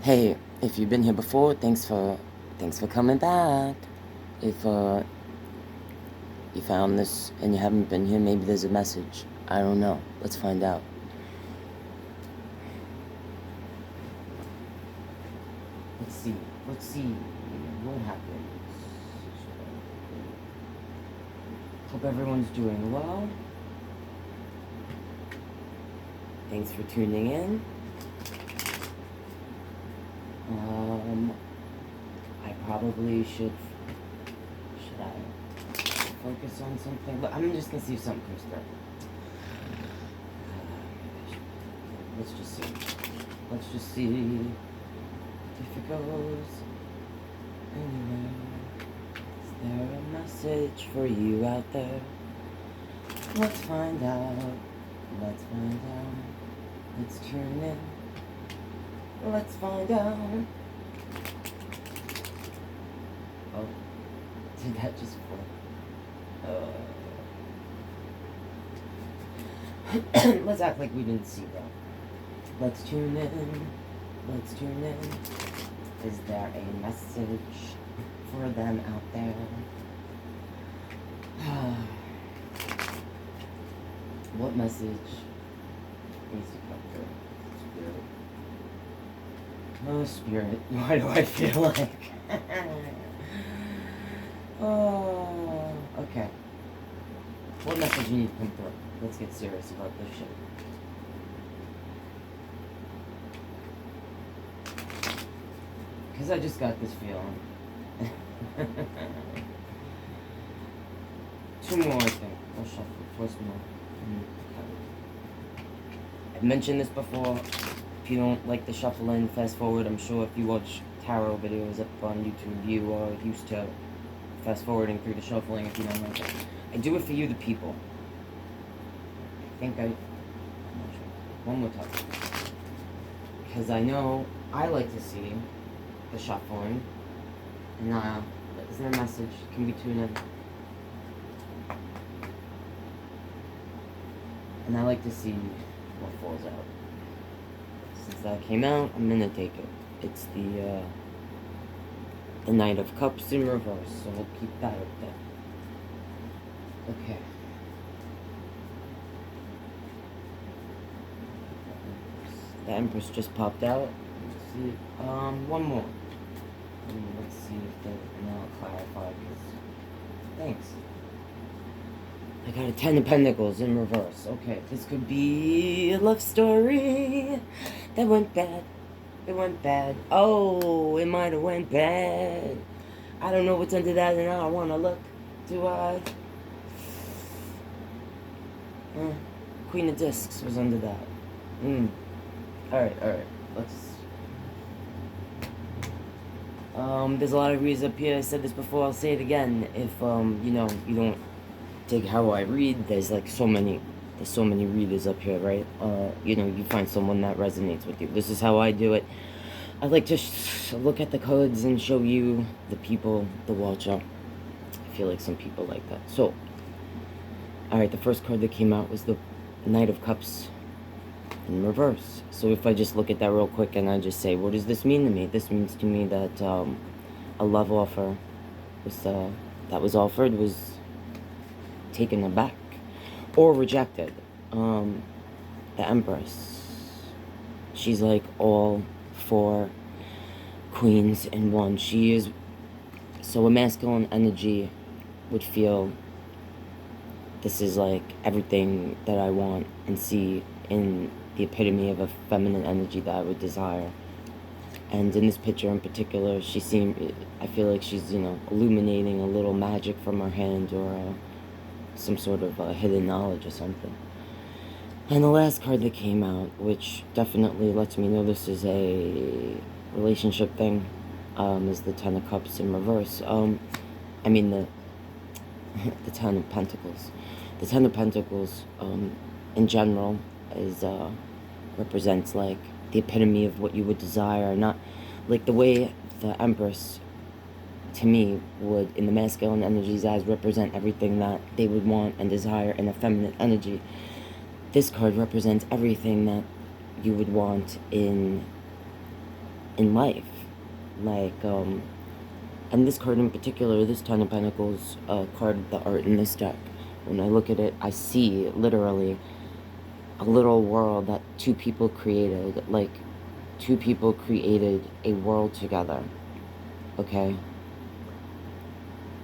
Hey, if you've been here before, thanks for coming back. If you found this and you haven't been here, maybe there's a message. I don't know. Let's find out. Let's see what happens. Hope everyone's doing well. Thanks for tuning in. I probably should I focus on something? But I'm just gonna see if something comes through. Let's just see if it goes anywhere. Is there a message for you out there? Let's find out. Let's tune in. Let's find out. Oh, did that just fall? Let's act like we didn't see that. Let's tune in. Is there a message for them out there? What message needs to come through? Spirit. Oh, Spirit, why do I feel like... Oh, okay. What message you need to come through? Let's get serious about this shit. Because I just got this feeling. Two more, I think. I'll shuffle. First more. I've mentioned this before. If you don't like the shuffling, fast forward. I'm sure if you watch tarot videos up on YouTube, you are used to fast forwarding through the shuffling if you don't like it. I do it for you, the people. I'm not sure. One more time. Because I know I like to see the shuffling. And is there a message? Can we tune in? And I like to see what falls out. Since that came out, I'm gonna take it. It's the Knight of Cups in reverse, so we'll keep that up there. Okay. The Empress just popped out. Let's see. One more. Let's see if and I'll clarify, because... Thanks. I got a 10 of Pentacles in reverse. Okay, this could be a love story that went bad. It went bad. Oh, it might have went bad. I don't know what's under that, and I don't want to look. Do I? Queen of Discs was under that. Alright. Let's... there's a lot of reads up here. I said this before, I'll say it again. If, you don't dig how I read, there's so many readers up here, right? You find someone that resonates with you. This is how I do it. I like to look at the cards and show you the people, the watcher. I feel like some people like that. So, alright, the first card that came out was the Knight of Cups in reverse. So if I just look at that real quick and I just say, what does this mean to me? This means to me that a love offer that was offered was taken aback or rejected. The Empress, she's like all 4 queens in one. She is so a masculine energy would feel this is like everything that I want and see in the epitome of a feminine energy that I would desire. And in this picture in particular, I feel like she's, illuminating a little magic from her hand, or some sort of hidden knowledge or something. And the last card that came out, which definitely lets me know this is a relationship thing, is the 10 of Cups in reverse. The 10 of Pentacles. The 10 of Pentacles, in general, represents like the epitome of what you would desire. Not like the way the Empress, to me, would, in the masculine energy's eyes, represent everything that they would want and desire in a feminine energy. This card represents everything that you would want in in life. Like, and this card in particular, this Ten of Pentacles card, the art in this deck, when I look at it, I see literally a little world that two people created. Like, two people created a world together, okay?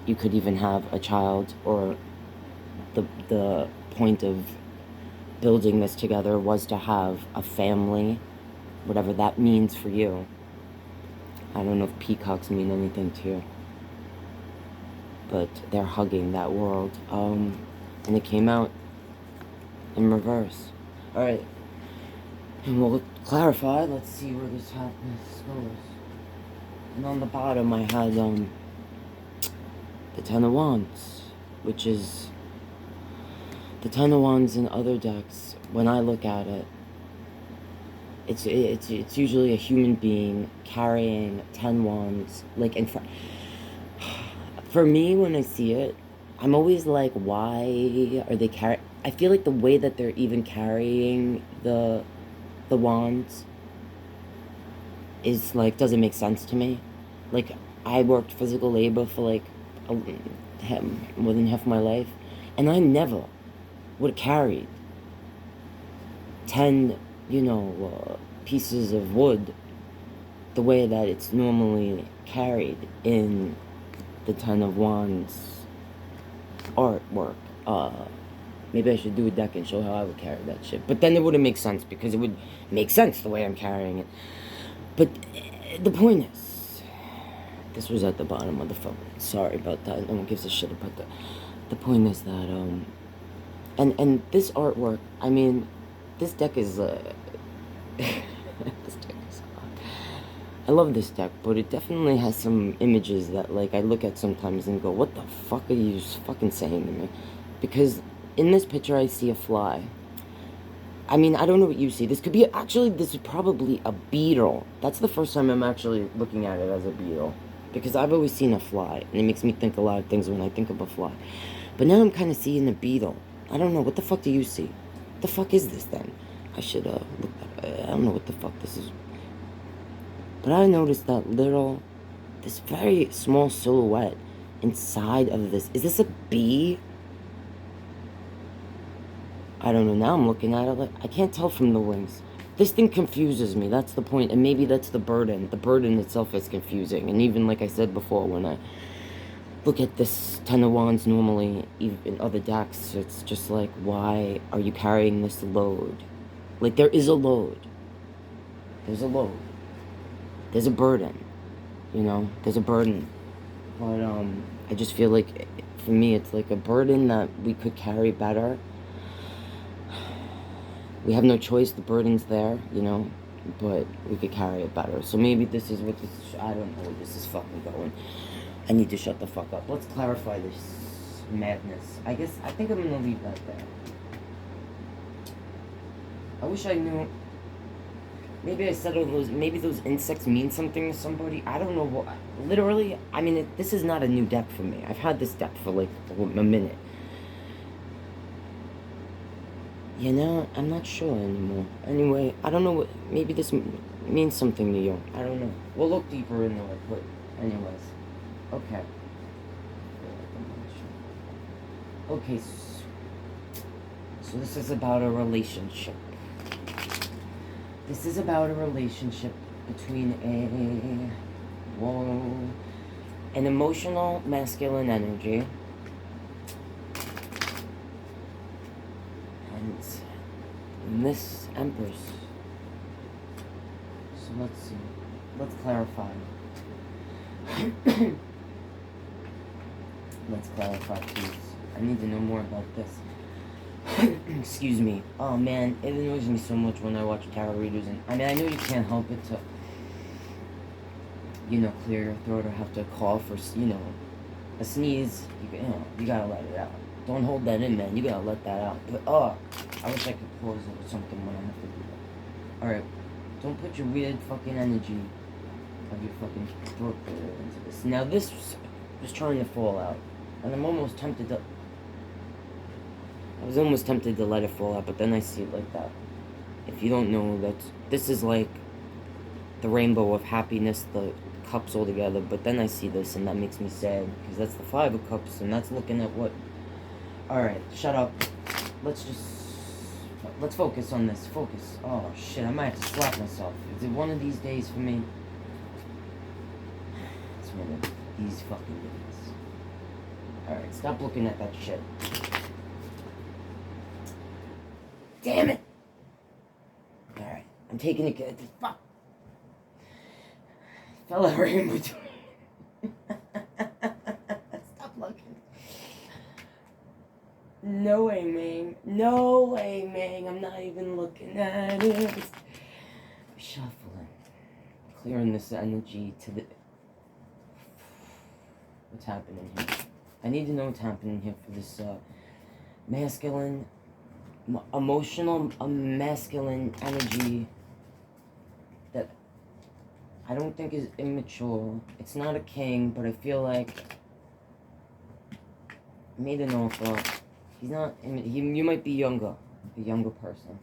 You could even have a child, or the point of building this together was to have a family, whatever that means for you. I don't know if peacocks mean anything to you, but they're hugging that world. And it came out in reverse. Alright, and we'll clarify. Let's see where this happiness goes. And on the bottom I had the Ten of Wands, which is the Ten of Wands in other decks. When I look at it, it's usually a human being carrying 10 wands, like in front. For me, when I see it, I'm always like, why are they I feel like the way that they're even carrying the wands is like, doesn't make sense to me. Like, I worked physical labor for like more than half my life, and I never would have carried 10, pieces of wood the way that it's normally carried in the Ten of Wands artwork. Maybe I should do a deck and show how I would carry that shit. But then it wouldn't make sense, because it would make sense the way I'm carrying it. But the point is, this was at the bottom of the phone. Sorry about that. No one gives a shit about that. The point is that, and this artwork, I mean, this deck is, this deck is, I love this deck, but it definitely has some images that, like, I look at sometimes and go, what the fuck are you fucking saying to me? Because in this picture, I see a fly. I mean, I don't know what you see. This could be, actually, this is probably a beetle. That's the first time I'm actually looking at it as a beetle. Because I've always seen a fly, and it makes me think a lot of things when I think of a fly. But now I'm kind of seeing a beetle. I don't know. What the fuck do you see? What the fuck is this, then? I should, look at it. I don't know what the fuck this is. But I noticed that this very small silhouette inside of this. Is this a bee? I don't know. Now I'm looking at it, like, I can't tell from the wings. This thing confuses me. That's the point. And maybe that's the burden. The burden itself is confusing. And even, like I said before, when I look at this Ten of Wands normally, even in other decks, it's just like, why are you carrying this load? Like, there is a load. There's a load. There's a burden. There's a burden. But, I just feel like, for me, it's like a burden that we could carry better. We have no choice, the burden's there, but we could carry it better. So maybe this is what this, I don't know where this is fucking going. I need to shut the fuck up. Let's clarify this madness. I think I'm gonna leave that there. I wish I knew. Maybe I said maybe those insects mean something to somebody. I don't know what. Literally, I mean, this is not a new deck for me. I've had this deck for like a minute. I'm not sure anymore. Anyway, I don't know what. Maybe this means something to you. I don't know. We'll look deeper into it, but anyways. Okay. Okay, so this is about a relationship. This is about a relationship between an emotional masculine energy and this Empress. So let's see. Let's clarify. Let's clarify, please. I need to know more about this. Excuse me. Oh man, it annoys me so much when I watch tarot readers, and I mean, I know you can't help it to, clear your throat or have to cough or, a sneeze. You gotta let it out. Don't hold that in, man. You gotta let that out. But I wish I could pause it or something when I have to do that. Alright, don't put your weird fucking energy of your fucking throat clearer into this. Now this was trying to fall out, and I'm almost tempted to. I was almost tempted to let it fall out, but then I see it like that. If you don't know, this is like the rainbow of happiness, the cups all together, but then I see this and that makes me sad, because that's the Five of Cups, and that's looking at what... Alright, shut up. Let's focus on this. Focus. Oh, shit, I might have to slap myself. Is it one of these days for me? It's one of these fucking days. Alright, stop looking at that shit. Damn it! Alright, I'm taking it. Fuck! Fell out right in between. Stop looking. No way, man. No way, man. I'm not even looking at it. Shuffling. Clearing this energy to the... What's happening here? I need to know what's happening here for this masculine, emotional, masculine energy that I don't think is immature. It's not a king, but I feel like I made an offer. He's not. You might be younger, a younger person,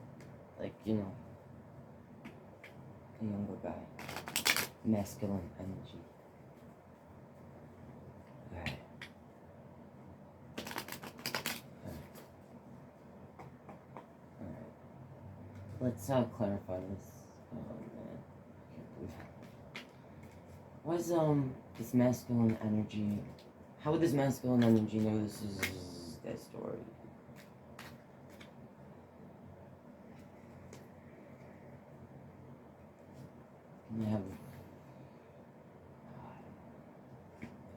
like, you know, a younger guy. Masculine energy. Alright. Let's clarify this. Oh man, I can't believe it. What is this masculine energy? How would this masculine energy know this is their story? Can I have...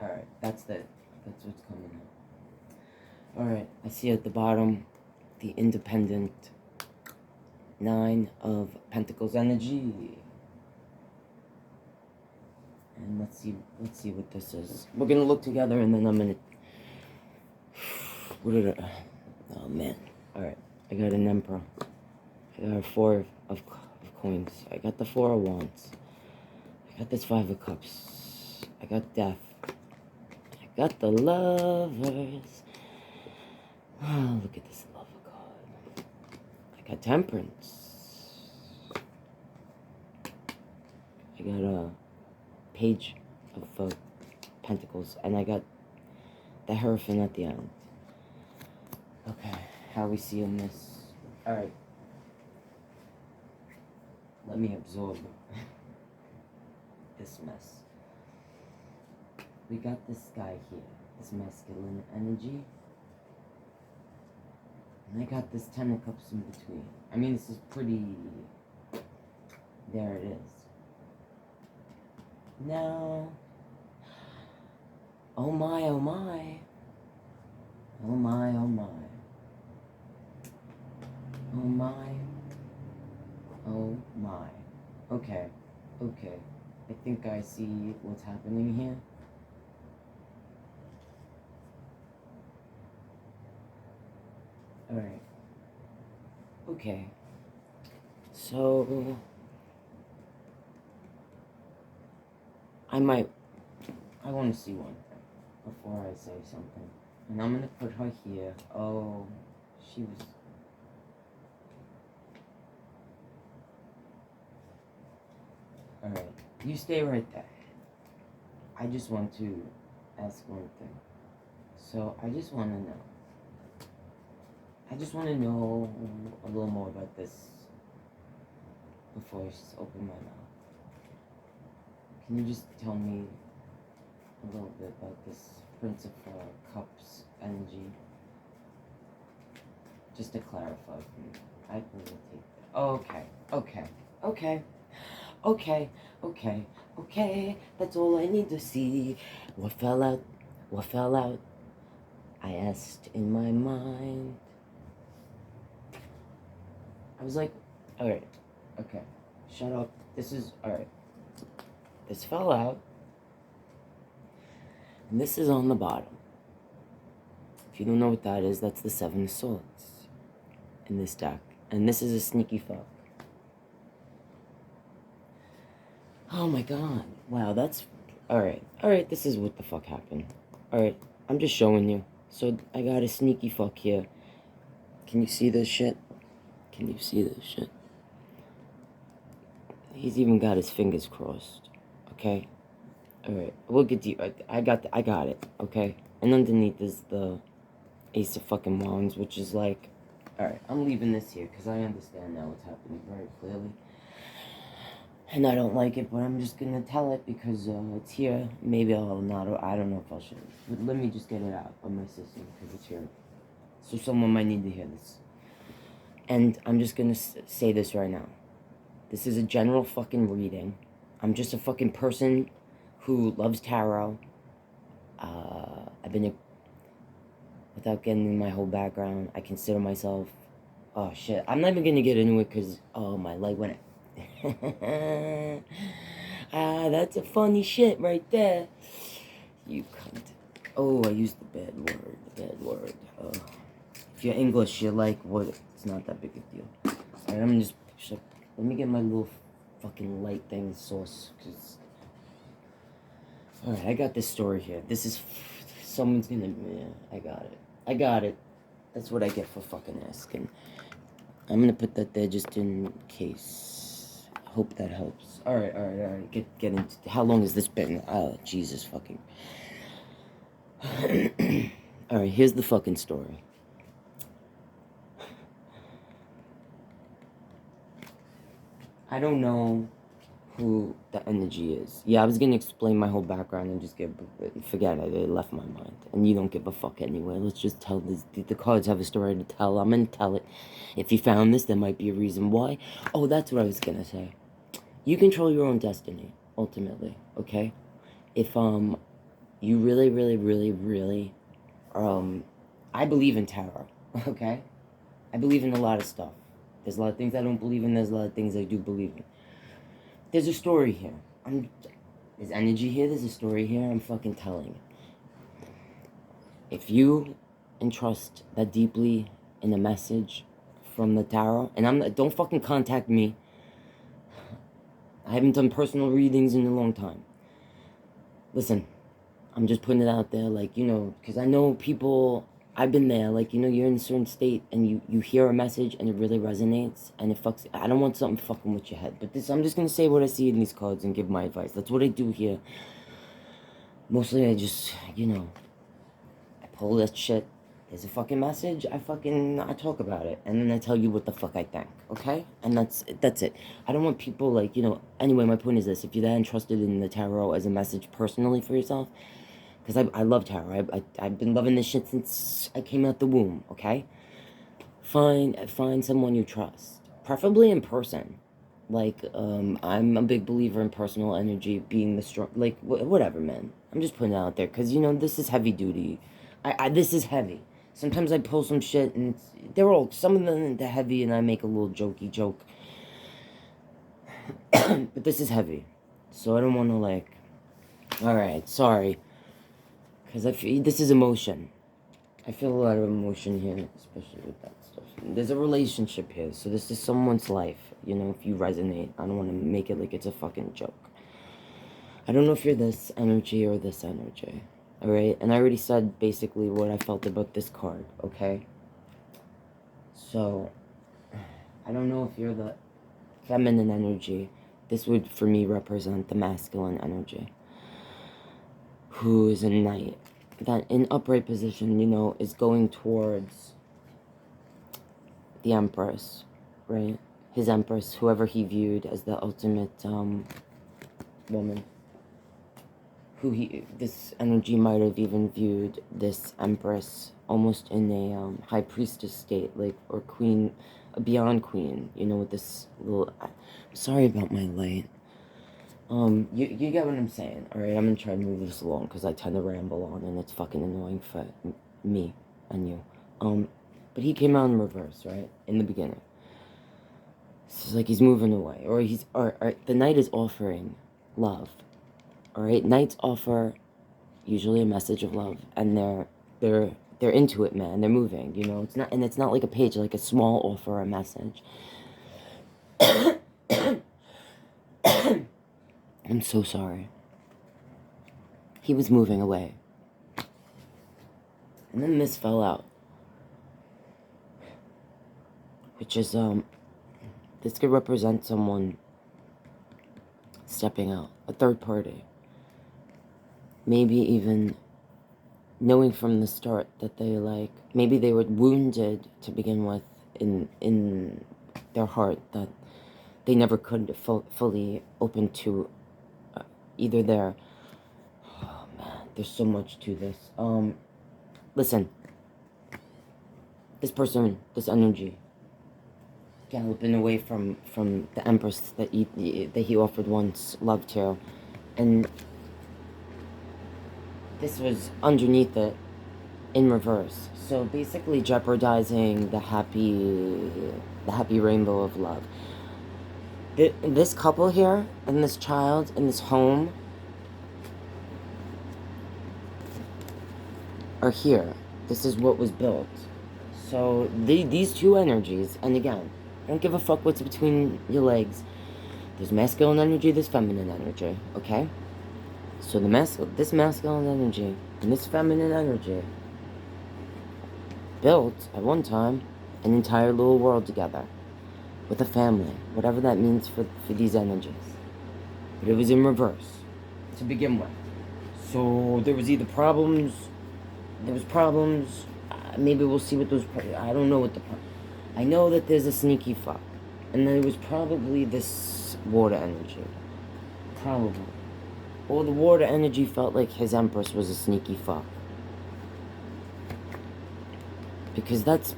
Alright, that's what's coming up. Alright, I see at the bottom the independent Nine of Pentacles energy. And let's see what this is. We're gonna look together and then I'm gonna... What did I... Oh man. Alright, I got an Emperor. I got a Four of Coins. I got the Four of Wands. I got this Five of Cups. I got Death. I got the Lovers. Oh, look at this Lover card. I got Temperance. I got a Page of Pentacles. And I got the Hierophant at the end. Okay, how are we seeing this? Alright. Let me absorb this mess. We got this guy here, this masculine energy. And I got this Ten of Cups in between. I mean, this is pretty... There it is. Now... Oh my, oh my. Oh my, oh my. Oh my. Oh my. Okay. Okay. I think I see what's happening here. Alright. Okay. So... I want to see one thing before I say something. And I'm going to put her here. Oh, she was... Alright, you stay right there. I just want to ask one thing. So, I just want to know. I just want to know a little more about this before I open my mouth. Can you just tell me a little bit about this Prince of Cups energy? Just to clarify for me. I can really take that. Okay, okay, okay. Okay, okay, okay, that's all I need to see. What fell out? What fell out? I asked in my mind. I was like, alright, okay, shut up. This is, alright. This fell out. And this is on the bottom. If you don't know what that is, that's the Seven of Swords in this deck. And this is a sneaky fuck. Oh my god. Wow, that's... Alright. Alright, this is what the fuck happened. Alright, I'm just showing you. So, I got a sneaky fuck here. Can you see this shit? Can you see this shit? He's even got his fingers crossed. Okay? Alright, we'll get you. I got it, okay? And underneath is the Ace of fucking Wands, which is like... Alright, I'm leaving this here, because I understand now what's happening very clearly. And I don't like it, but I'm just gonna tell it, because it's here. Maybe I'll not, or I don't know if I should. But let me just get it out of my system, because it's here. So someone might need to hear this. And I'm just gonna say this right now. This is a general fucking reading. I'm just a fucking person who loves tarot. I've been without getting in my whole background, I consider myself, oh shit, I'm not even gonna get into it because, oh, my leg went, that's a funny shit right there, you cunt. Oh, I used the bad word, if you're English, you're like, what, it's not that big a deal. Alright, I'm just, let me get my little fucking light thing sauce, because, alright, I got this story here. This is, someone's gonna, yeah, I got it. That's what I get for fucking asking. I'm gonna put that there just in case. Hope that helps. Alright, get into, how long has this been? Oh, Jesus fucking. Alright, here's the fucking story. I don't know who the energy is. Yeah, I was gonna explain my whole background and just forget it. It left my mind. And you don't give a fuck anyway. Let's just tell this. The cards have a story to tell. I'm gonna tell it. If you found this, there might be a reason why. Oh, that's what I was gonna say. You control your own destiny, ultimately, okay? If, you really, I believe in tarot, okay? I believe in a lot of stuff. There's a lot of things I don't believe in. There's a lot of things I do believe in. There's a story here. There's energy here. There's a story here. I'm fucking telling it. If you entrust that deeply in a message from the tarot, and don't fucking contact me. I haven't done personal readings in a long time. Listen, I'm just putting it out there, like, you know, because I know people, I've been there, like, you know, you're in a certain state, and you hear a message, and it really resonates, and it fucks, I don't want something fucking with your head, but this, I'm just gonna say what I see in these cards and give my advice. That's what I do here. Mostly I just, you know, I pull that shit, there's a fucking message, I talk about it, and then I tell you what the fuck I think, okay? And that's it. I don't want people, like, you know, anyway, my point is this, if you're that interested in the tarot as a message personally for yourself, because I love tarot. I've been loving this shit since I came out the womb, okay? Find someone you trust. Preferably in person. Like, I'm a big believer in personal energy being the strong... Like, whatever, man. I'm just putting it out there. Because, you know, this is heavy duty. This is heavy. Sometimes I pull some shit and some of them are heavy and I make a little jokey joke. But this is heavy. So I don't want to, like... Alright, sorry. Because this is emotion. I feel a lot of emotion here, especially with that stuff. There's a relationship here, so this is someone's life. You know, if you resonate, I don't want to make it like it's a fucking joke. I don't know if you're this energy or this energy, alright? And I already said basically what I felt about this card, okay? So, I don't know if you're the feminine energy. This would, for me, represent the masculine energy. Who is a knight, that in upright position, you know, is going towards the Empress, right? His Empress, whoever he viewed as the ultimate woman. This energy might have even viewed this Empress almost in a high priestess state, like, or queen, a beyond queen, you know, with this little, I'm sorry about my light. You get what I'm saying, alright? I'm gonna try to move this along, because I tend to ramble on, and it's fucking annoying for me and you. But he came out in reverse, right? In the beginning. It's like he's moving away, or the knight is offering love, alright? Knights offer usually a message of love, and they're into it, man. They're moving, you know? It's not like a page, like a small offer, a message. I'm so sorry. He was moving away. And then this fell out. Which is, this could represent someone stepping out, a third party. Maybe even knowing from the start that they like, maybe they were wounded to begin with in their heart, that they never could fully open to either their, oh man, there's so much to this. Listen, this person, this energy, galloping away from the Empress that he offered once love to, and this was underneath it in reverse. So basically jeopardizing the happy rainbow of love. This couple here, and this child, in this home, are here. This is what was built. So these two energies, and again, don't give a fuck what's between your legs. There's masculine energy, there's feminine energy, okay? So this masculine energy and this feminine energy built, at one time, an entire little world together. With a family, whatever that means for these energies. But it was in reverse, to begin with. So there was either problems, maybe we'll see what those, I don't know what I know that there's a sneaky fuck. And there was probably this water energy. Probably. Or the water energy felt like his Empress was a sneaky fuck. Because that's,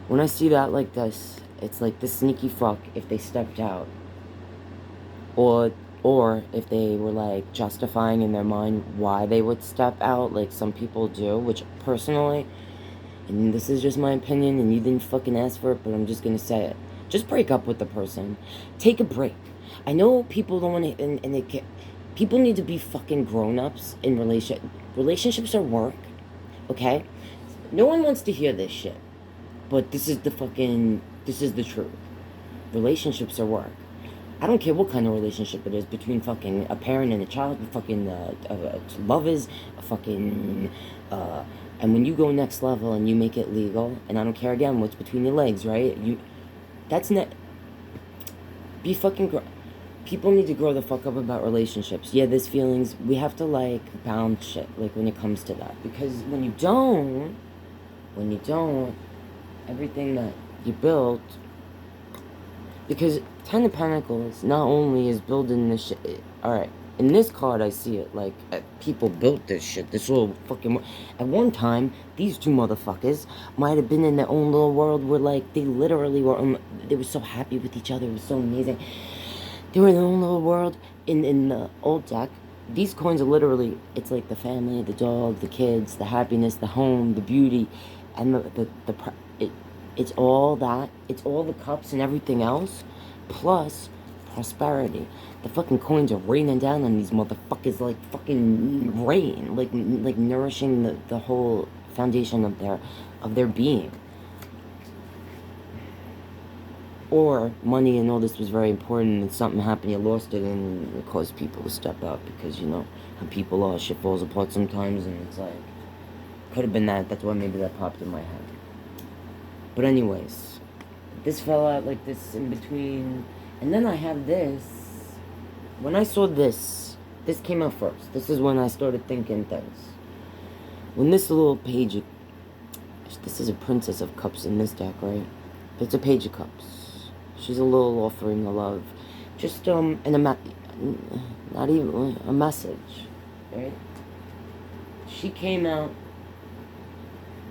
when I see that like this, it's like the sneaky fuck if they stepped out. Or if they were like justifying in their mind why they would step out, like some people do, which personally, and this is just my opinion and you didn't fucking ask for it, but I'm just gonna say it. Just break up with the person. Take a break. I know people don't want to, and they can't, people need to be fucking grown-ups in relationships are work, okay? No one wants to hear this shit, but this is the truth. Relationships are work. I don't care what kind of relationship it is, between fucking a parent and a child, fucking lovers, fucking, and when you go next level and you make it legal, and I don't care again what's between your legs, right? Be fucking, people need to grow the fuck up about relationships. Yeah, there's feelings, we have to like balance shit, like when it comes to that, because when you don't, everything that you built, because Ten of Pentacles not only is building this shit, alright, in this card I see it, like, people built this shit, this little fucking, at one time, these two motherfuckers might have been in their own little world where, like, they literally were, they were so happy with each other, it was so amazing, they were in their own little world. In the old deck, these coins are literally, it's like the family, the dog, the kids, the happiness, the home, the beauty, and it's all that, it's all the cups and everything else, plus prosperity. The fucking coins are raining down on these motherfuckers like fucking rain, like nourishing the whole foundation of their being. Or money and all this was very important, and something happened, you lost it, and it caused people to step out, because you know how people are, shit falls apart sometimes, and it's like, could have been that, that's why maybe that popped in my head. But anyways, this fell out like this in between, and then I have this. When I saw this came out first. This is when I started thinking things. When this little page, this is a Princess of Cups in this deck, right? It's a Page of Cups. She's a little offering of love, just and not even a message, right? She came out.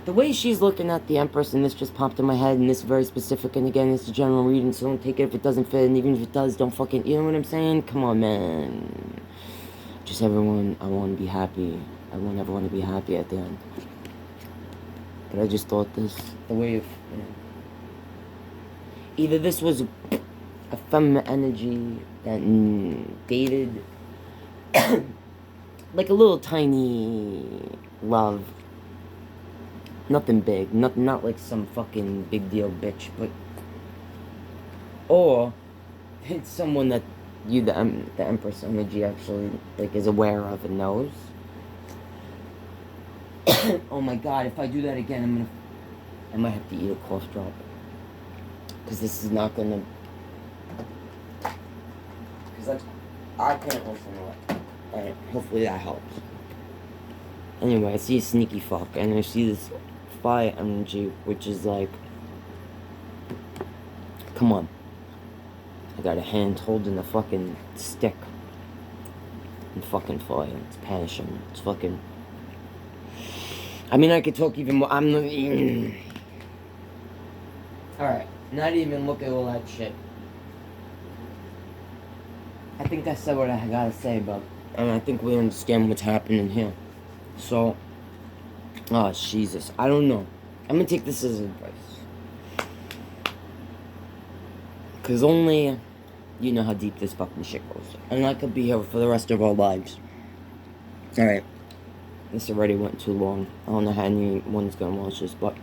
The way she's looking at the Empress, and this just popped in my head, and this is very specific, and again, it's a general reading, so don't take it if it doesn't fit, and even if it does, don't fucking, you know what I'm saying? Come on, man. Just everyone, I want to be happy. I want everyone to be happy at the end. But I just thought this, the way of, you know, either this was a feminine energy that dated, like a little tiny love. Nothing big, not like some fucking big deal bitch, but, or it's someone that you, the Empress energy, actually like is aware of and knows. Oh my god, if I do that again, I might have to eat a cough drop, because this is not gonna, because I can't listen to it. Alright, hopefully that helps. Anyway, I see a sneaky fuck, and I see this fire energy, which is like, come on. I got a hand holding a fucking stick. And fucking fire. It's passion. It's fucking... I mean, I could talk even more. I'm not even... Alright, not even look at all that shit. I think I said what I gotta say, but... And I think we understand what's happening here. So... Oh, Jesus. I don't know. I'm gonna take this as advice. Because only you know how deep this fucking shit goes. And I could be here for the rest of our lives. Alright. This already went too long. I don't know how anyone's gonna watch this, but...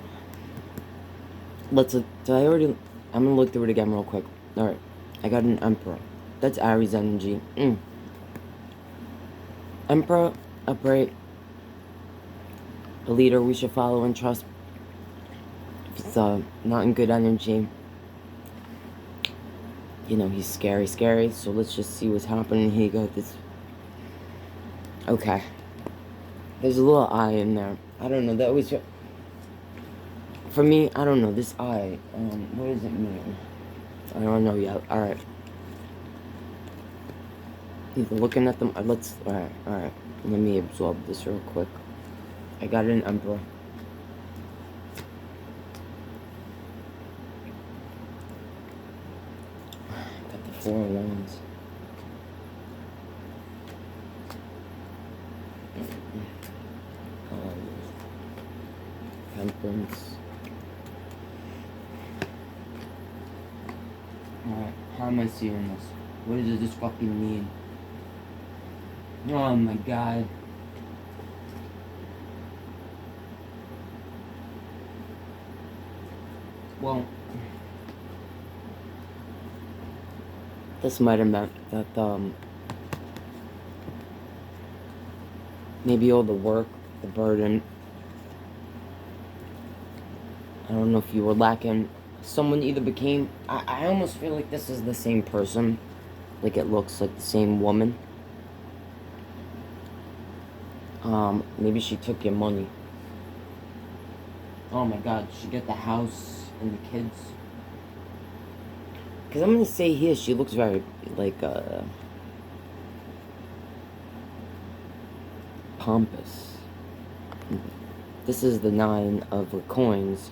I'm gonna look through it again real quick. Alright. I got an Emperor. That's Aries energy. Emperor, upright. A leader we should follow and trust. If it's not in good energy, you know, he's scary. So let's just see what's happening. Here you go. This. Okay. There's a little eye in there. I don't know. That always. For me, I don't know. This eye. What does it mean? I don't know yet. All right. Either looking at them. Let's. All right. Let me absorb this real quick. I got an Emperor. Got the 4 of Wands. Temperance. Alright, how am I seeing this? What does this fucking mean? Oh my god. Well, this might have meant that, maybe all the work, the burden, I don't know if you were lacking, someone either became, I almost feel like this is the same person, like it looks like the same woman. Maybe she took your money. Oh my god, she got the house and the kids. Because I'm going to say here, she looks very, like, pompous. This is the 9 of coins.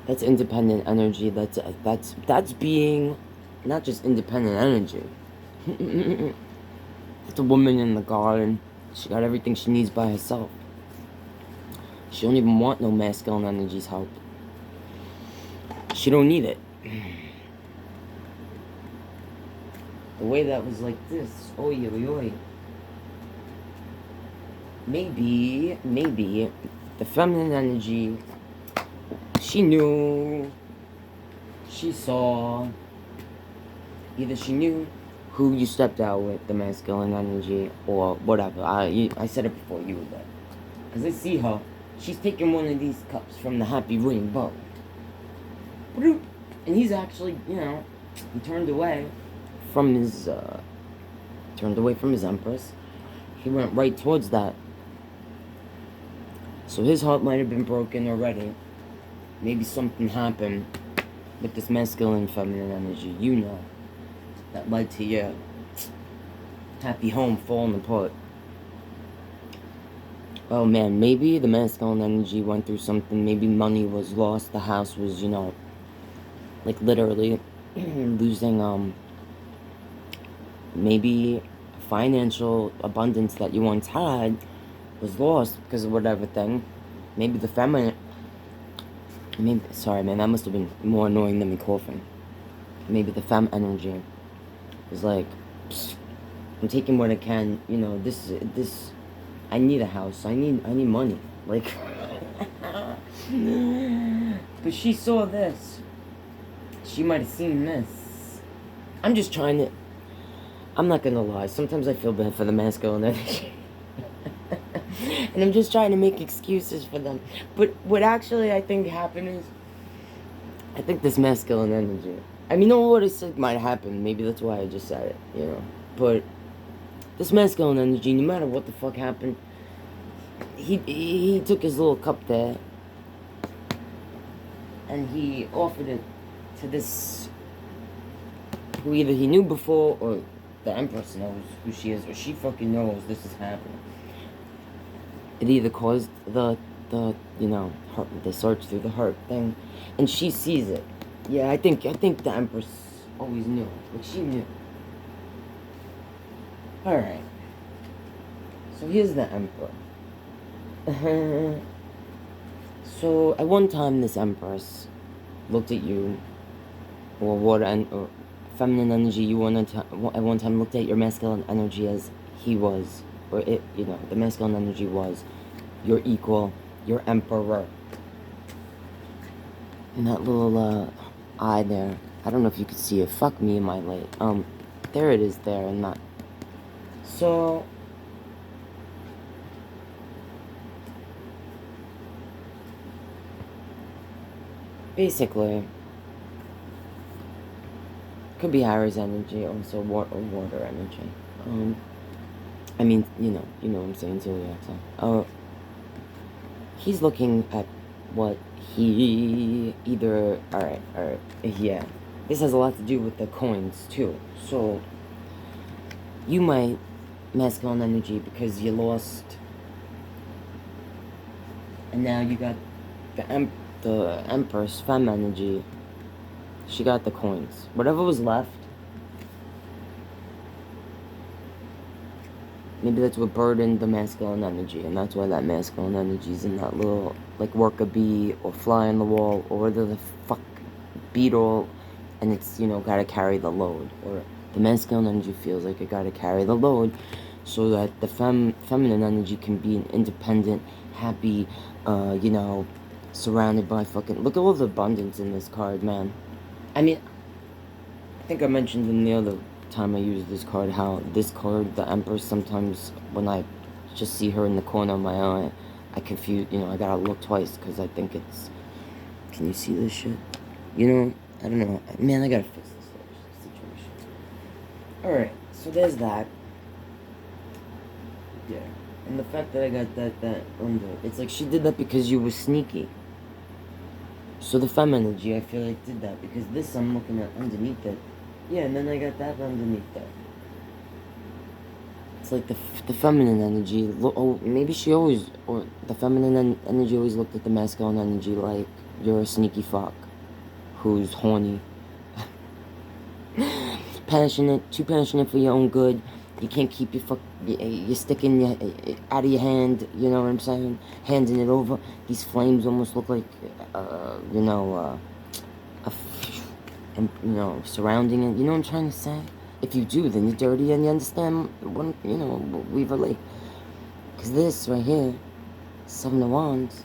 That's independent energy. That's being not just independent energy. It's a woman in the garden. She got everything she needs by herself. She don't even want no masculine energy's help. She don't need it. The way that was like this. Oy, oy, oy. Maybe the feminine energy, she knew, she saw, either she knew who you stepped out with, the masculine energy, or whatever. I said it before you were there. Because I see her. She's taking one of these cups from the happy rainbow. And he's actually, you know, he turned away from his Empress. He went right towards that. So his heart might have been broken already. Maybe something happened with this masculine feminine energy, you know, that led to your happy home falling apart. Oh man, maybe the masculine energy went through something. Maybe money was lost. The house was, you know, like literally losing, maybe financial abundance that you once had was lost because of whatever thing. Maybe the feminine, sorry man, that must have been more annoying than me coughing. Maybe the femme energy was like, I'm taking what I can, you know, this, I need a house, I need money, like, but she saw this, she might have seen this. I'm just trying to, I'm not gonna lie, sometimes I feel bad for the masculine energy. And I'm just trying to make excuses for them. But what actually I think happened is, I think this masculine energy I mean, you know what I said might happen. Maybe that's why I just said it, you know. But this masculine energy, no matter what the fuck happened, he took his little cup there and he offered it to this who either he knew before or the Empress knows who she is, or she fucking knows this is happening. It either caused the you know, heart, the search through the heart thing, and she sees it. Yeah, I think the Empress always knew. Like, she knew. Alright. So here's the Emperor. So at one time this Empress looked at you, or or feminine energy, you wanted to, at one time looked at your masculine energy as he was, or it, you know, the masculine energy was your equal, your emperor. And that little eye there, I don't know if you could see it. Fuck me in my light. There it is there, and that. So basically, could be Aries energy, also water energy. I mean, you know what I'm saying, zodiac sign. He's looking at what he either, alright, yeah. This has a lot to do with the coins, too. So, you might, masculine energy, because you lost, and now you got the Empress, femme energy. She got the coins. Whatever was left, maybe that's what burdened the masculine energy, and that's why that masculine energy is in that little, like, worker bee, or fly on the wall, or the fuck beetle, and it's, you know, gotta carry the load, or the masculine energy feels like it gotta carry the load, so that the feminine energy can be an independent, happy, you know, surrounded by fucking, look at all the abundance in this card, man. I mean, I think I mentioned in the other time I used this card how this card, the Empress, sometimes when I just see her in the corner of my eye, I confuse, you know, I gotta look twice because I think it's, can you see this shit? You know, I don't know, man, I gotta fix this situation. Alright, so there's that. Yeah, and the fact that I got that under, it's like she did that because you were sneaky. So the femme energy, I feel like, did that because this I'm looking at underneath it. Yeah, and then I got that underneath that. It's like the feminine energy. Oh, maybe she always, or the feminine energy always looked at the masculine energy like you're a sneaky fuck who's horny, passionate, too passionate for your own good. You can't keep you're sticking your out of your hand. You know what I'm saying? Handing it over. These flames almost look like, you know, and, you know, surrounding it. You know what I'm trying to say? If you do, then you're dirty and you understand what, you know, we relate. Because this right here, Seven of Wands,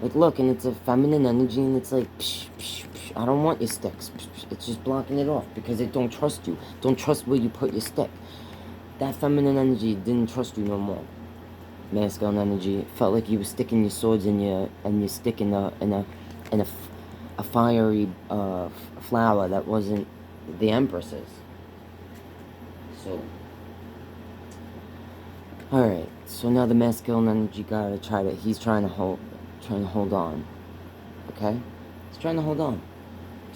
like, look, and it's a feminine energy, and it's like, psh, psh, psh, I don't want your sticks. Psh, psh, it's just blocking it off because it don't trust you. Don't trust where you put your stick. That feminine energy didn't trust you no more. Masculine energy felt like you were sticking your swords in your stick in a fiery flower that wasn't the Empress's. So, all right. So now the masculine energy gotta he's trying to hold on. Okay, he's trying to hold on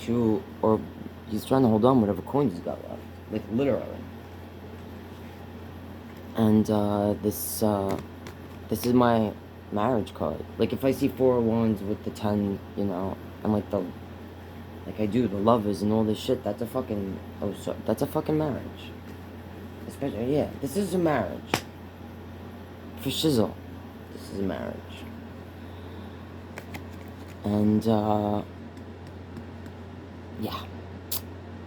to, or he's trying to hold on whatever coins he's got left, like literally. And this is my marriage card. Like, if I see 4 of Wands with the 10, you know, and like I do the lovers and all this shit, that's a fucking, that's a fucking marriage. Especially, yeah, this is a marriage. For shizzle, this is a marriage. And yeah.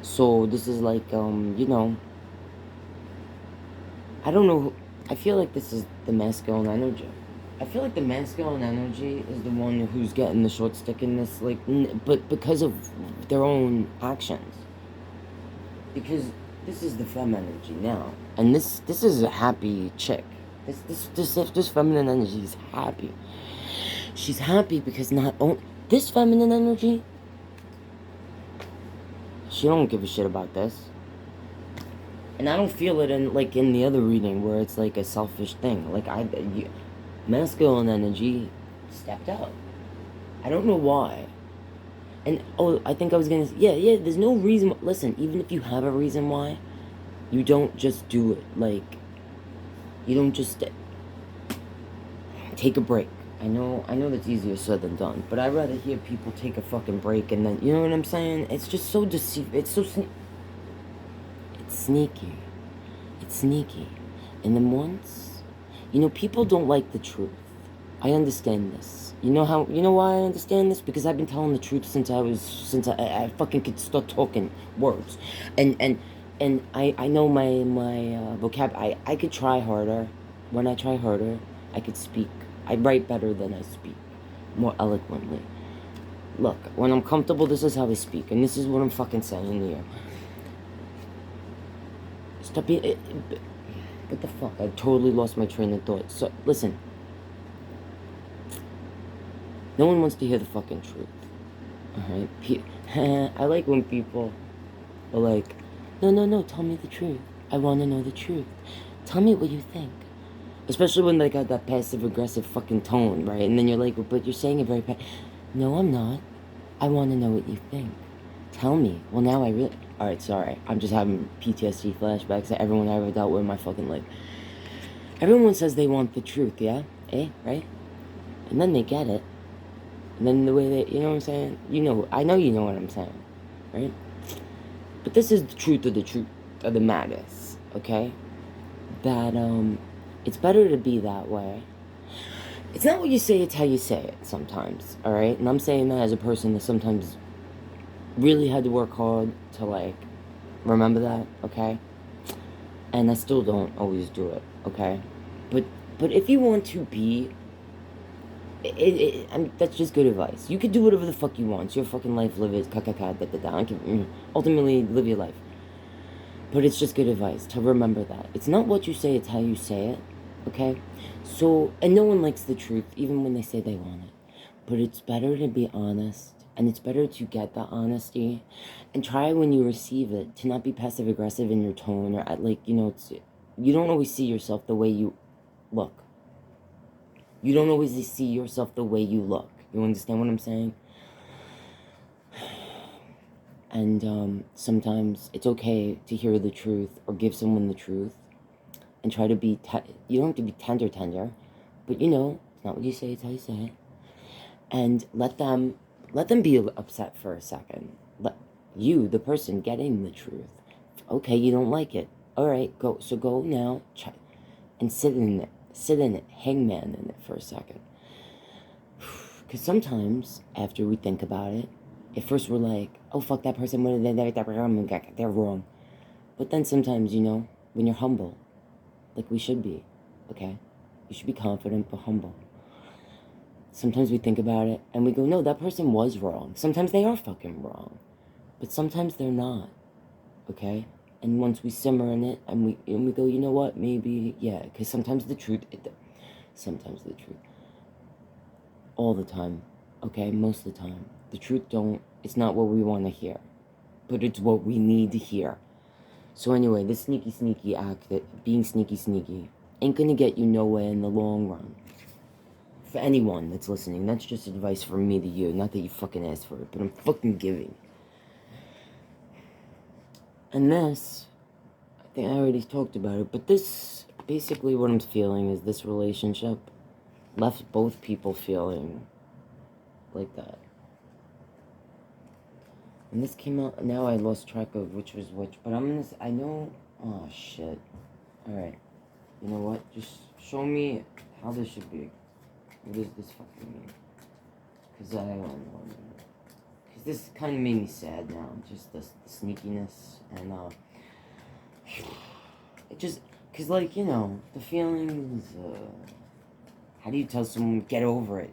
So this is like, you know, I don't know, I feel like this is the masculine energy. I feel like the masculine energy is the one who's getting the short stick in this, like, but because of their own actions. Because this is the femme energy now, and this is a happy chick. This feminine energy is happy. She's happy because not only this feminine energy, She don't give a shit about this. And I don't feel it in the other reading where it's like a selfish thing. Like masculine energy stepped up. I don't know why. And I think I was gonna. Yeah. There's no reason. Listen, even if you have a reason why, you don't just do it. Like, you don't just take a break. I know that's easier said than done. But I'd rather hear people take a fucking break and then, you know what I'm saying? It's just so deceiving. It's so it's sneaky. It's sneaky. And then once, people don't like the truth. I understand this. You know why I understand this? Because I've been telling the truth since I fucking could start talking words. And I know my vocab. I could try harder. When I try harder, I could speak. I write better than I speak. More eloquently. Look, when I'm comfortable, this is how I speak. And this is what I'm fucking saying to you. Stop being... What the fuck? I totally lost my train of thought. So, listen. No one wants to hear the fucking truth. Alright? I like when people are like, no, tell me the truth. I want to know the truth. Tell me what you think. Especially when they got that passive-aggressive fucking tone, right? And then you're like, but you're saying it very No, I'm not. I want to know what you think. Tell me. Well, now I really... Alright, sorry. I'm just having PTSD flashbacks to everyone I ever dealt with in my fucking life. Everyone says they want the truth, yeah? Right? And then they get it. And then the way they... You know what I'm saying? I know you know what I'm saying. Right? But this is the truth of the matters. Okay? That, it's better to be that way. It's not what you say, it's how you say it sometimes, alright? And I'm saying that as a person that sometimes really had to work hard to, remember that, okay? And I still don't always do it, okay? But if you want to be... that's just good advice. You could do whatever the fuck you want. It's your fucking life, live it, ultimately, live your life. But it's just good advice to remember that. It's not what you say, it's how you say it. Okay? So, and no one likes the truth, even when they say they want it. But it's better to be honest, and it's better to get the honesty, and try when you receive it, to not be passive-aggressive in your tone, or you don't always see yourself the way you look. You don't always see yourself the way you look. You understand what I'm saying? And sometimes it's okay to hear the truth, or give someone the truth, and try to be, you don't have to be tender, but it's not what you say, it's how you say it. And let them be upset for a second. Let you, the person getting the truth, okay, you don't like it. Alright, go now, and sit in it, hangman in it for a second. Because sometimes, after we think about it, at first we're like, oh fuck that person, they're wrong. But then sometimes, when you're humble, like we should be, okay? You should be confident but humble. Sometimes we think about it and we go, no, that person was wrong. Sometimes they are fucking wrong. But sometimes they're not, okay? And once we simmer in it and we go, you know what, maybe, yeah. Because sometimes the truth, all the time, okay? Most of the time. The truth it's not what we want to hear. But it's what we need to hear. So anyway, this sneaky act, being sneaky, ain't gonna get you nowhere in the long run. For anyone that's listening, that's just advice from me to you. Not that you fucking asked for it, but I'm fucking giving. And this, I think I already talked about it, but this, basically what I'm feeling is this relationship left both people feeling like that. And this came out, now I lost track of which was which, but I know, oh shit. Alright, you know what, just show me how this should be. What does this fucking mean? Because I don't know. Because this kind of made me sad now, just the sneakiness, and it just, because the feelings, how do you tell someone, get over it?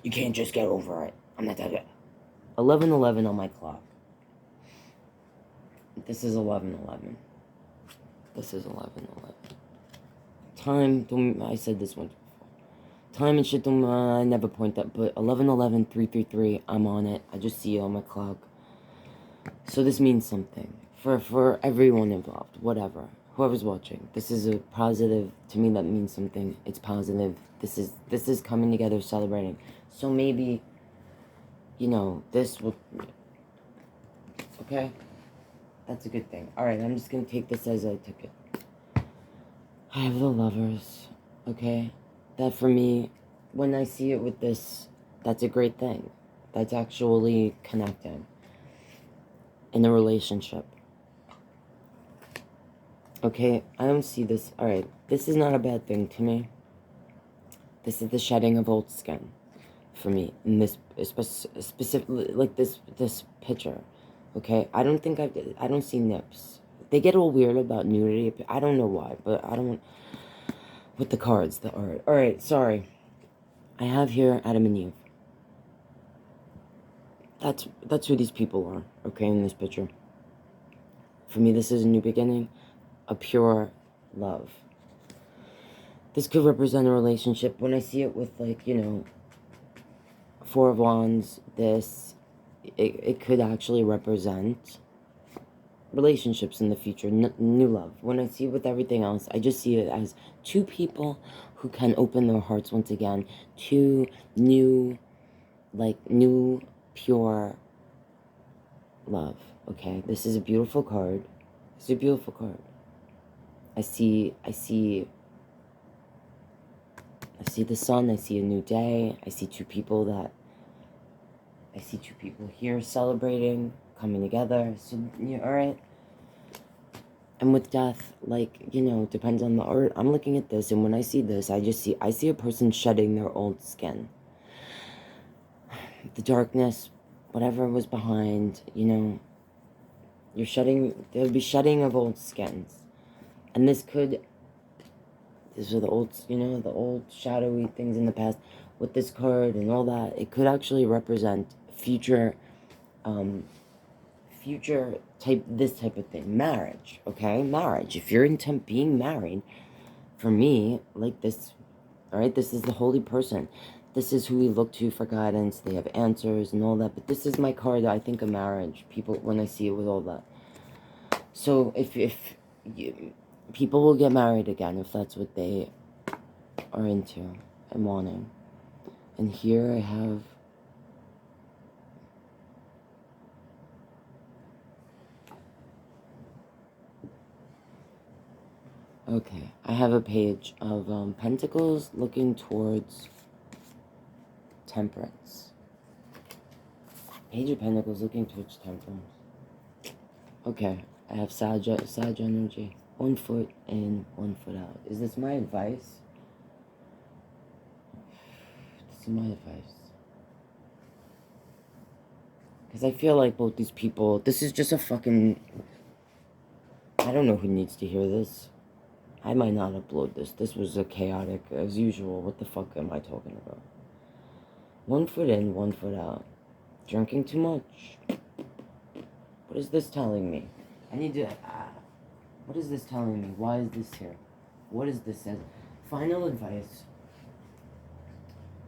You can't just get over it. I'm not that good. 11:11 on my clock. This is 11:11. This is 11:11. Time, I said this once before. Time and shit, I never point that, but 11:11, 333, I'm on it. I just see it on my clock. So this means something for everyone involved, whatever, whoever's watching. This is a positive, to me that means something. It's positive. This is coming together, celebrating. So maybe, you know, this will, okay? That's a good thing. Alright, I'm just gonna take this as I took it. I have the Lovers, okay? That for me, when I see it with this, that's a great thing. That's actually connecting in a relationship. Okay, I don't see this. Alright, this is not a bad thing to me. This is the shedding of old skin for me. In this, specifically, like this picture. Okay, I don't see nips. They get all weird about nudity. I don't know why, but I don't, with the cards, the art. Alright, sorry. I have here Adam and Eve. That's who these people are, okay, in this picture. For me, this is a new beginning, a pure love. This could represent a relationship. When I see it with, like, you know, Four of Wands, this, it could actually represent relationships in the future, new love. When I see it with everything else, I just see it as two people who can open their hearts once again to new, pure love, okay? This is a beautiful card. It's a beautiful card. I see the sun, I see a new day, I see two people here celebrating, coming together, so, yeah, alright? And with death, like, you know, depends on the art. I'm looking at this, and when I see this, I see a person shedding their old skin. The darkness, whatever was behind, you know, there'll be shedding of old skins. And these are the old, you know, the old shadowy things in the past. With this card and all that, it could actually represent future this type of thing. Marriage, okay? Marriage. If you're intent being married, for me, like this, alright, this is the holy person. This is who we look to for guidance. They have answers and all that. But this is my card, I think, of marriage. People, when I see it with all that. So, people will get married again if that's what they are into and wanting. And here I have... Okay, I have a page of Pentacles looking towards Temperance. Page of Pentacles looking towards Temperance. Okay, I have Sag energy. 1 foot in, 1 foot out. Is this my advice? This is my advice. Because I feel like both these people... This is just a fucking... I don't know who needs to hear this. I might not upload this. This was a chaotic, as usual. What the fuck am I talking about? 1 foot in, 1 foot out. Drinking too much. What is this telling me? I need to... what is this telling me? Why is this here? What is this says? Final advice.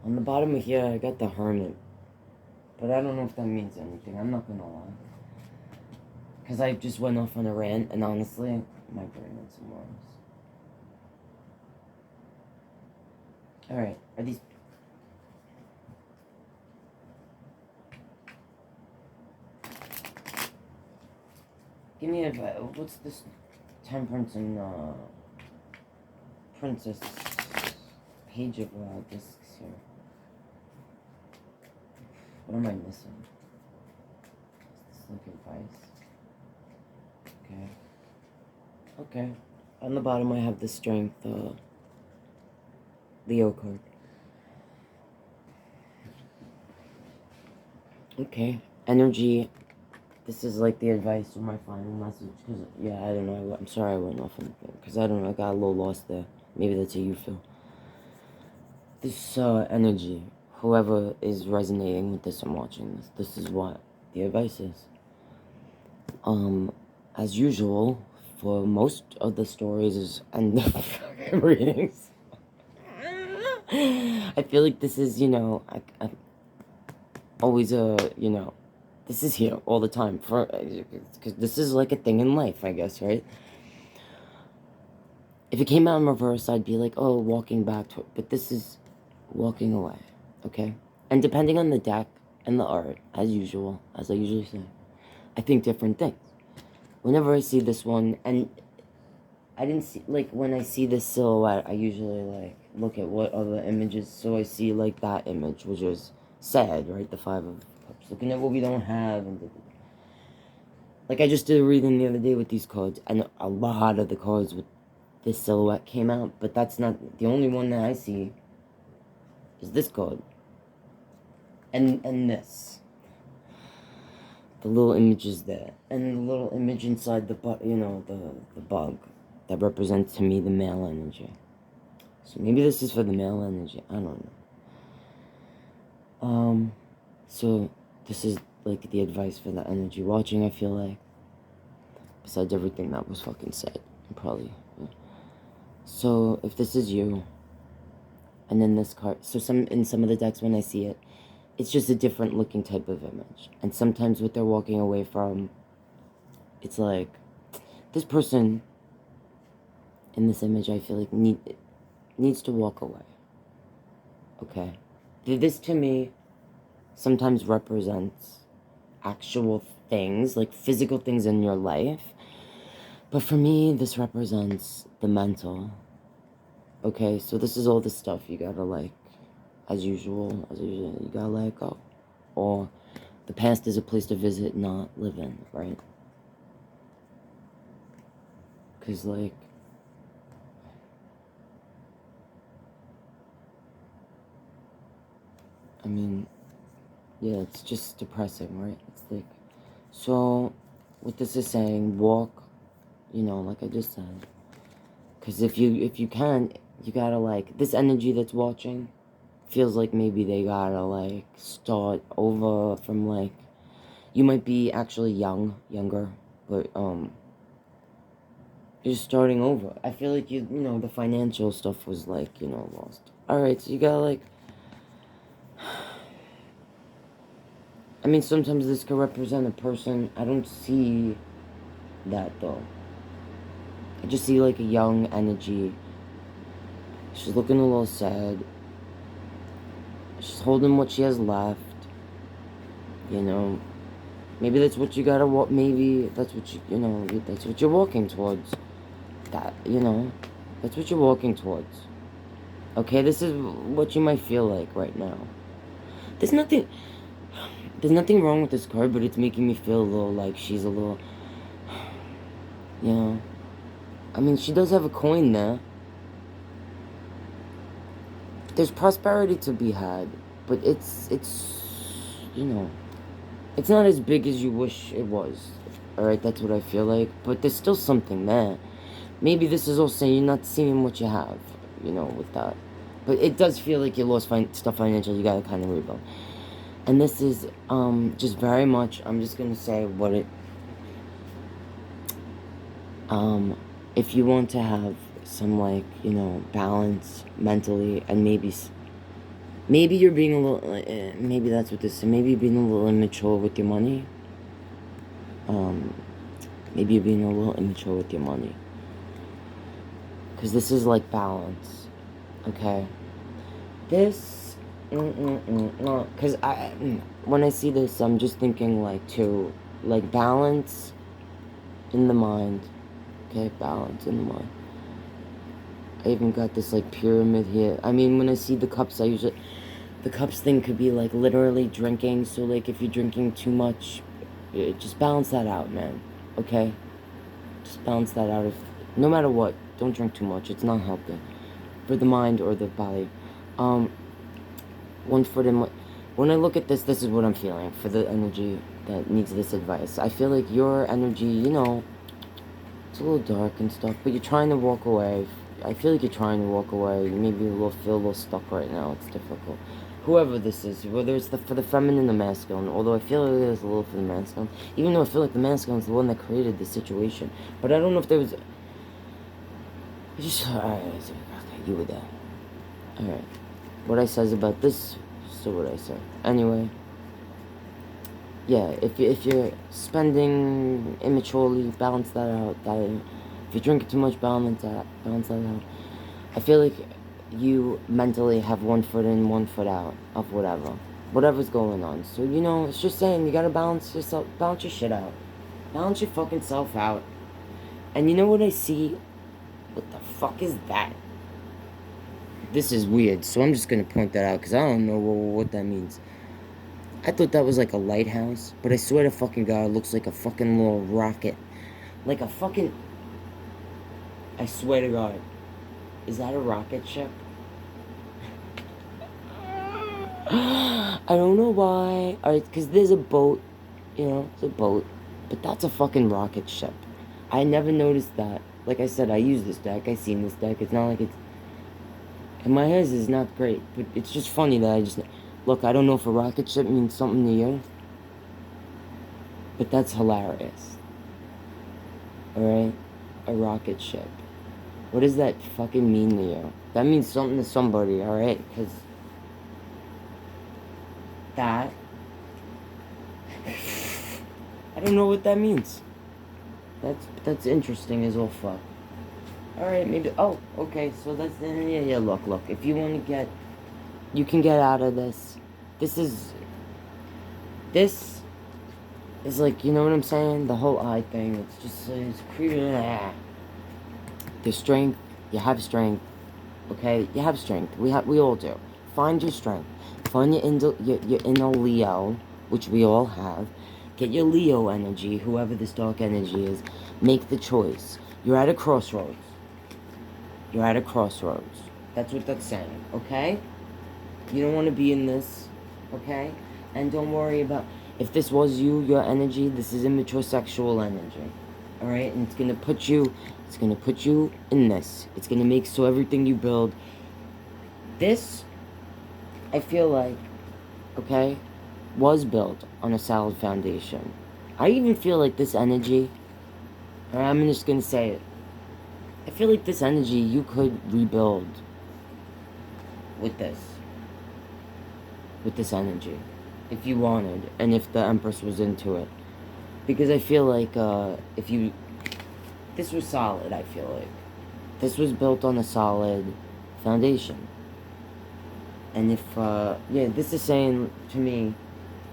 On the bottom of here, I got the Hermit. But I don't know if that means anything. I'm not gonna lie. Because I just went off on a rant, and honestly, my brain went somewhere else. Alright, are these... Give me advice. What's this Temperance and Princess page of discs here? What am I missing? Is this like advice? Okay. Okay. On the bottom I have the Strength Leo card. Okay. Energy. This is like the advice or my final message. Cause, yeah, I don't know. I'm sorry I went off on the thing. Because I don't know. I got a little lost there. Maybe that's how you feel. This energy. Whoever is resonating with this and watching this. This is what the advice is. As usual, for most of the stories and the readings. I feel like this is, you know, always a, you know, This is here all the time, because this is like a thing in life, I guess, right? If it came out in reverse, I'd be like, oh, walking back to it. But this is walking away, okay? And depending on the deck and the art, as usual, as I usually say, I think different things. Whenever I see this one, and I didn't see, like, when I see this silhouette, I usually, like, look at what other images, so I see, like, that image, which is sad, right? The Five of Cups. Looking at what we don't have, and like, I just did a reading the other day with these cards, and a lot of the cards with this silhouette came out, but that's not the only one that I see is this card. And this. The little image is there. And the little image inside the the bug that represents to me the male energy. So maybe this is for the male energy. I don't know. So this is like the advice for the energy watching, I feel like. Besides everything that was fucking said. Probably. Yeah. So if this is you, and then this card, so in some of the decks when I see it, it's just a different looking type of image. And sometimes what they're walking away from, it's like, this person in this image, I feel like needs to walk away. Okay? This to me sometimes represents actual things, like physical things in your life. But for me, this represents the mental. Okay, so this is all the stuff you gotta, like, as usual, you gotta let it go. Or the past is a place to visit, not live in, right? Because, like, I mean, yeah, it's just depressing, right? It's like, so what this is saying, walk, like I just said. Because if you can, you gotta, like, this energy that's watching feels like maybe they gotta, like, start over from, like, you might be actually younger, but, you're just starting over. I feel like the financial stuff was, like, lost. Alright, so you gotta, like, I mean, sometimes this could represent a person. I don't see that, though. I just see, like, a young energy. She's looking a little sad. She's holding what she has left. Maybe that's what you gotta walk. Maybe that's what that's what you're walking towards. That's what you're walking towards. Okay, this is what you might feel like right now. There's nothing wrong with this card, but it's making me feel a little like she's a little, I mean, she does have a coin there. There's prosperity to be had, but it's it's not as big as you wish it was. Alright, that's what I feel like, but there's still something there. Maybe this is also you're not seeing what you have, with that. But it does feel like you lost stuff financially, you gotta kind of rebuild. And this is, just very much, I'm just gonna say what it, if you want to have some, like, balance mentally, and maybe you're being a little, maybe that's what this is, maybe you're being a little immature with your money. Maybe you're being a little immature with your money. Because this is, like, balance, okay? This, because when I see this, I'm just thinking, like, like, balance in the mind, okay? Balance in the mind. I even got this, like, pyramid here. I mean, when I see the cups, the cups thing could be, like, literally drinking. So, like, if you're drinking too much, just balance that out, man. Okay? Just balance that out. No matter what, don't drink too much. It's not healthy for the mind or the body. 1 foot in. When I look at this, this is what I'm feeling for the energy that needs this advice. I feel like your energy, it's a little dark and stuff, but you're trying to walk away. I feel like you're trying to walk away. You maybe feel a little stuck right now. It's difficult. Whoever this is, whether it's for the feminine or masculine, although I feel like there's a little for the masculine, even though I feel like the masculine is the one that created the situation. But I don't know if there was... Alright, okay, you were there. Alright. What I says about this, still what I say. Anyway. yeah, if you're spending immaturely, balance that out. If you're drinking too much, balance that out. I feel like you mentally have one foot in, one foot out of whatever's going on. So it's just saying you gotta balance your shit out, balance your fucking self out. And you know what I see? What the fuck is that? This is weird, so I'm just gonna point that out because I don't know what that means. I thought that was like a lighthouse, but I swear to fucking God, it looks like a fucking little rocket. Like a fucking... I swear to God. Is that a rocket ship? I don't know why. Alright, because there's a boat. It's a boat. But that's a fucking rocket ship. I never noticed that. Like I said, I use this deck. I seen this deck. It's not like it's... And my eyes is not great. But it's just funny that I just... Look, I don't know if a rocket ship means something to you. But that's hilarious. Alright? A rocket ship. What does that fucking mean to you? That means something to somebody, alright? Because... that... I don't know what that means. That's interesting as all fuck. Alright, maybe... Oh, okay, so that's... Yeah, look. If you want to get... You can get out of this. This is like, you know what I'm saying? The whole eye thing. It's just... It's creepy. The strength. You have strength. Okay? You have strength. We all do. Find your strength. Find your inner Leo, which we all have. Get your Leo energy, whoever this dark energy is. Make the choice. You're at a crossroads. You're at a crossroads. That's what that's saying, okay? You don't want to be in this, okay? And don't worry about... If this was you, your energy, this is immature sexual energy. Alright? And it's going to put you... It's going to put you in this. It's going to make so everything you build... This, I feel like, okay, was built on a solid foundation. I even feel like this energy... Alright, I'm just going to say it. I feel like this energy you could rebuild with this. With this energy. If you wanted. And if the Empress was into it. Because I feel like, if you... This was solid, I feel like. This was built on a solid foundation. And if, yeah, this is saying to me,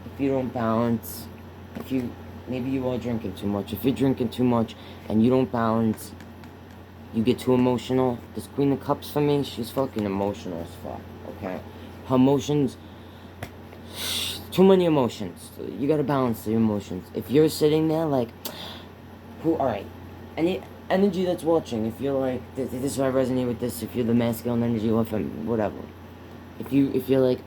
if you don't balance, maybe you are drinking too much. If you're drinking too much and you don't balance, you get too emotional. This Queen of Cups for me, she's fucking emotional as fuck, okay? Her emotions, too many emotions. You gotta balance the emotions. If you're sitting there like, alright, any energy that's watching, if you're like, this is why I resonate with this, if you're the masculine energy or whatever. If you're like,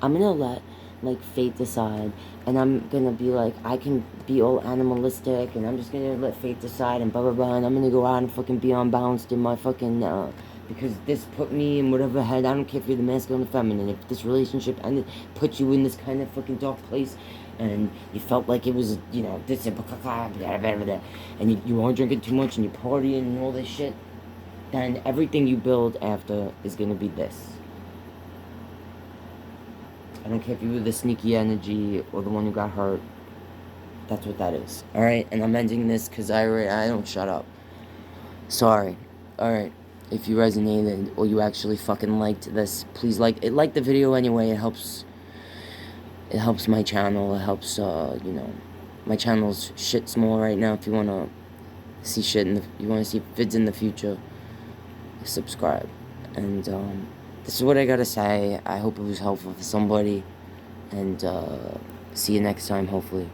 I'm gonna let, like, fate decide, and I'm gonna be like, I can be all animalistic, and I'm just gonna let fate decide, and blah, blah, blah, and I'm gonna go out and fucking be unbalanced in my fucking, because this put me in whatever head, I don't care if you're the masculine or feminine, if this relationship ended, put you in this kind of fucking dark place, and you felt like it was, this, and you are drinking too much, and you're partying and all this shit, then everything you build after is gonna be this. I don't care if you were the sneaky energy or the one who got hurt. That's what that is. Alright, and I'm ending this because I don't shut up. Sorry. Alright, if you resonated or you actually fucking liked this, please like the video anyway. It helps my channel. It helps, my channel's shit small right now. If you want to see shit you want to see vids in the future, subscribe. And, this is what I gotta say. I hope it was helpful for somebody. And, see you next time, hopefully.